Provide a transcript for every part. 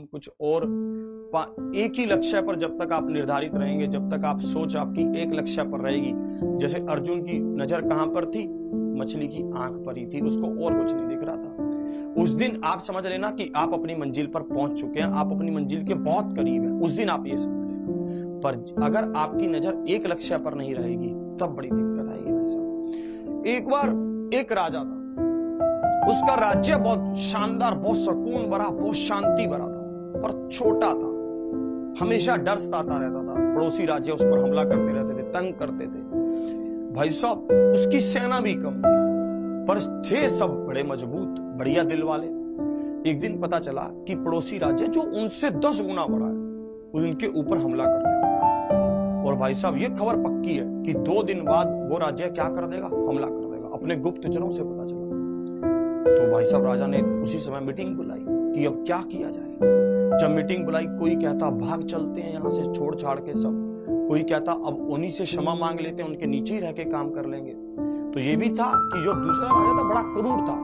कुछ और एक ही लक्ष्य पर जब तक आप निर्धारित रहेंगे, जब तक आप सोच आपकी एक लक्ष्य पर रहेगी। जैसे अर्जुन की नजर कहां पर थी? मछली की आंख पर ही थी, उसको और कुछ नहीं दिख रहा था। उस दिन आप समझ लेना कि आप अपनी मंजिल पर पहुंच चुके हैं, आप अपनी मंजिल के बहुत करीब हैं। उस दिन आप ये समझ लेना। पर अगर आपकी नजर एक लक्ष्य पर नहीं रहेगी तब बड़ी दिक्कत आएगी भाई साहब। एक बार एक राजा था, उसका राज्य बहुत शानदार, बहुत सुकून भरा, बहुत शांति भरा था, पर छोटा था। हमेशा डर सताता रहता था, पड़ोसी राज्य उस पर हमला करते रहते थे, तंग करते थे। भाई साहब उसकी सेना भी कम थी, पर थे सब बड़े मजबूत, बढ़िया दिल वाले। एक दिन पता चला कि पड़ोसी राज्य जो उनसे 10 गुना बड़ा है, उनके ऊपर हमला करने वाला। और भाई साहब ये खबर पक्की है कि 2 दिन बाद वो राज्य क्या कर देगा? हमला कर देगा। अपने गुप्तचरों से पता चला। तो भाई साहब राजा ने उसी समय मीटिंग बुलाई कि अब क्या किया जाए। जब मीटिंग बुलाई, कोई कहता भाग चलते हैं यहां से छोड़ छाड़ के सब, कोई कहता अब उन्हीं से क्षमा मांग लेते हैं, उनके नीचे ही रह के काम कर लेंगे। तो ये भी था कि जो दूसरा राजा था बड़ा क्रूर था,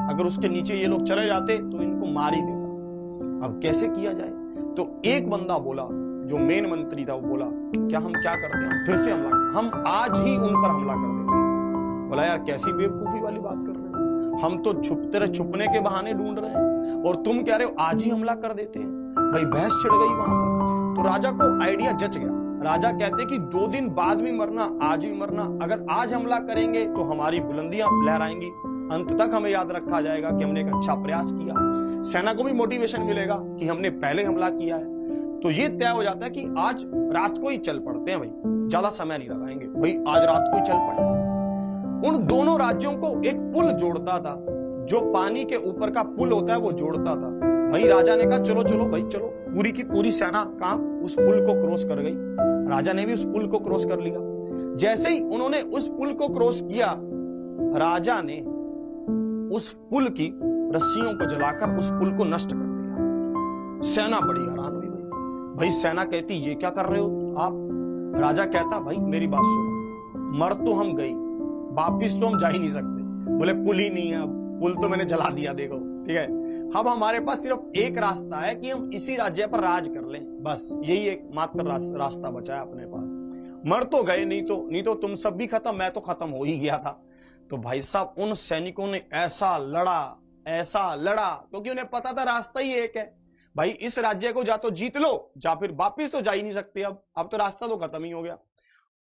अगर उसके नीचे ये लोग चले जाते तो इनको मार ही देता। अब कैसे किया जाए? तो एक बंदा बोला, जो मेन मंत्री था, वो बोला क्या हम क्या करते हैं, हम फिर से हमला, हम आज ही उन पर हमला कर देते हैं। बोला यार कैसी बेवकूफी वाली बात कर रहे हो, हम तो छुपने के बहाने ढूंढ रहे हैं और तुम कह रहे हो आज ही हमला कर देते हैं। भाई बहस छिड़ गई वहां पर। तो राजा को आइडिया जच गया। राजा कहते कि 2 दिन बाद भी मरना, आज भी मरना। अगर आज हमला करेंगे तो हमारी बुलंदियां लहराएंगी, अंत तक हमें याद रखा जाएगा कि हमने एक अच्छा प्रयास किया। सेना को भी मोटिवेशन मिलेगा कि हमने पहले हमला किया है। तो ये तय हो जाता है कि आज रात को ही चल पड़ते हैं, भाई ज्यादा समय नहीं लगाएंगे, भाई आज रात को ही चल पड़े। उन दोनों राज्यों को एक पुल जोड़ता था, जो पानी के ऊपर का पुल होता है वो जोड़ता था। वही राजा ने कहा चलो चलो भाई चलो। पूरी की पूरी सेना कहां? उस पुल को क्रॉस कर गई। राजा ने भी उस पुल को क्रॉस कर लिया। जैसे ही उन्होंने उस पुल को क्रॉस किया, राजा ने उस पुल की रस्सियों को जलाकर उस पुल को नष्ट कर दिया। सेना बड़ी हैरान हुई। भाई सेना कहती ये क्या कर रहे हो आप? राजा कहता भाई मेरी बात सुनो, मर तो हम गई, वापिस तो हम जा ही नहीं सकते। बोले पुल ही नहीं है, अब पुल तो मैंने जला दिया, देखो ठीक है। अब हमारे पास सिर्फ एक रास्ता है कि हम इसी राज्य पर राज कर लें, बस यही एक मात्र रास्ता बचा है अपने पास। मर तो गए, नहीं तो तुम सब भी खत्म, मैं तो खत्म हो ही गया था। तो भाई साहब उन सैनिकों ने ऐसा लड़ा क्योंकि उन्हें पता था रास्ता ही एक है। भाई इस राज्य को जा तो जीत लो, जा फिर वापिस तो जा ही नहीं सकते। अब तो रास्ता तो खत्म ही हो गया।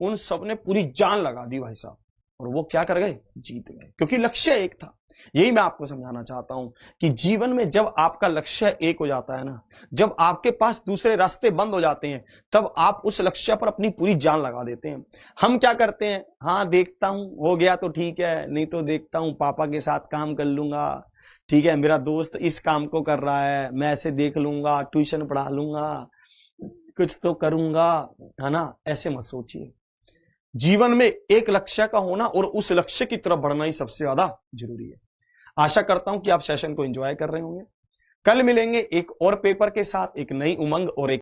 उन सब ने पूरी जान लगा दी भाई साहब, और वो क्या कर गए? जीत गए, क्योंकि लक्ष्य एक था। यही मैं आपको समझाना चाहता हूं कि जीवन में जब आपका लक्ष्य एक हो जाता है ना, जब आपके पास दूसरे रास्ते बंद हो जाते हैं, तब आप उस लक्ष्य पर अपनी पूरी जान लगा देते हैं। हम क्या करते हैं? हाँ देखता हूं, हो गया तो ठीक है, नहीं तो देखता हूं, पापा के साथ काम कर लूंगा, ठीक है, मेरा दोस्त इस काम को कर रहा है, मैं ऐसे देख लूंगा, ट्यूशन पढ़ा लूंगा, कुछ तो करूंगा, है ना। ऐसे मत सोचिए। जीवन में एक लक्ष्य का होना और उस लक्ष्य की तरफ बढ़ना ही सबसे ज्यादा जरूरी है। आशा करता हूं कि आप सेशन को एंजॉय कर रहे होंगे। कल मिलेंगे एक और पेपर के साथ, एक नई उमंग और एक